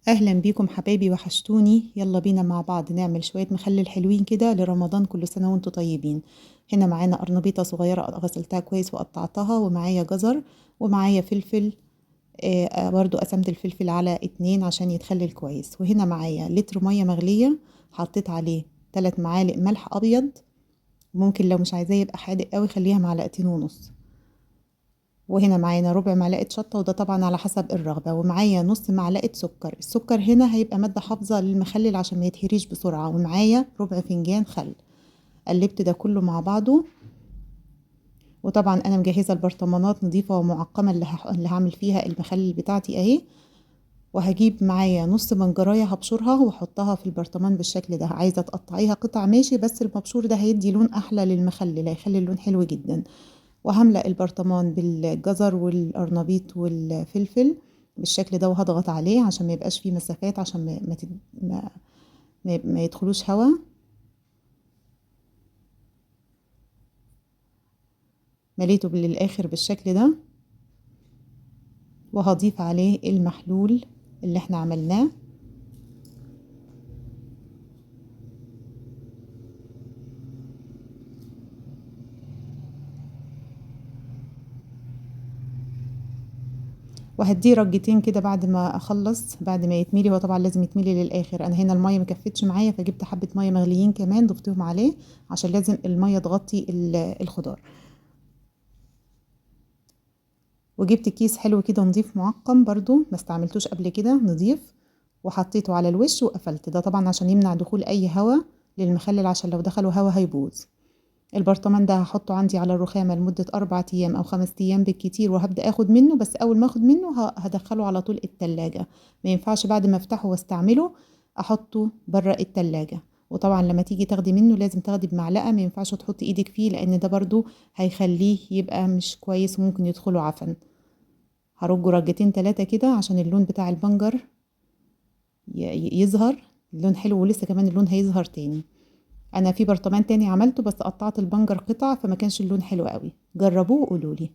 اهلا بيكم حبايبي، وحشتوني. يلا بينا مع بعض نعمل شوية مخلل حلوين كده لرمضان. كل سنة وانتم طيبين. هنا معانا قرنبيطة صغيرة غسلتها كويس وقطعتها، ومعايا جزر، ومعايا فلفل. برضو قسمت الفلفل على 2 عشان يتخلل كويس. وهنا معايا لتر مية مغلية، حطيت عليه 3 معالق ملح ابيض. ممكن لو مش عايزاه يبقى حادق قوي خليها 1.5 معلقة. وهنا معانا ربع معلقة شطة، وده طبعا على حسب الرغبة. ومعايا نص معلقة سكر. السكر هنا هيبقى مادة حافظة للمخلل عشان ما يتهريش بسرعة. ومعايا ربع فنجان خل. قلبت ده كله مع بعضه. وطبعا انا مجهزة البرطمانات نظيفة ومعقمة اللي هعمل فيها المخلل بتاعتي اهي. وهجيب معايا نص منجراية هبشرها واحطها في البرطمان بالشكل ده. عايزة تقطعيها قطع ماشي، بس المبشور ده هيدي لون احلى للمخلل، هيخلي اللون حلو جدا. وهملأ البرطمان بالجزر والقرنبيط والفلفل بالشكل ده، وهضغط عليه عشان ما يبقاش فيه مسافات، عشان ما, ما يدخلوش هوا. مليته للآخر بالشكل ده. وهضيف عليه المحلول اللي احنا عملناه. وهديه رجتين كده بعد ما اخلص، بعد ما يتملي. هو طبعا لازم يتملي للاخر. انا هنا الميه مكفتش معايا، فجبت حبه ميه مغليين كمان ضفتهم عليه، عشان لازم الميه تغطي الخضار. وجبت كيس حلو كده نضيف معقم برضو، ما استعملتوش قبل كده، نضيف. وحطيته على الوش وقفلت. ده طبعا عشان يمنع دخول اي هوا للمخلل، عشان لو دخلوا هوا هيبوظ. البرطمان ده هحطه عندي على الرخامة لمدة 4 أيام أو 5 أيام بالكتير، وهبدأ اخد منه. بس أول ما اخد منه هدخله على طول التلاجة. ما ينفعش بعد ما افتحه واستعمله احطه بره التلاجة. وطبعا لما تيجي تاخدي منه لازم تاخدي بمعلقة، ما ينفعش تحطي ايدك فيه، لان ده برضو هيخليه يبقى مش كويس وممكن يدخله عفن. هرجه رجتين 3 كده عشان اللون بتاع البنجر يظهر. اللون حلو، ولسه كمان اللون هيظهر تاني. انا في برطمان تاني عملته، بس قطعت البنجر قطع فما كانش اللون حلو قوي. جربوه وقولولي.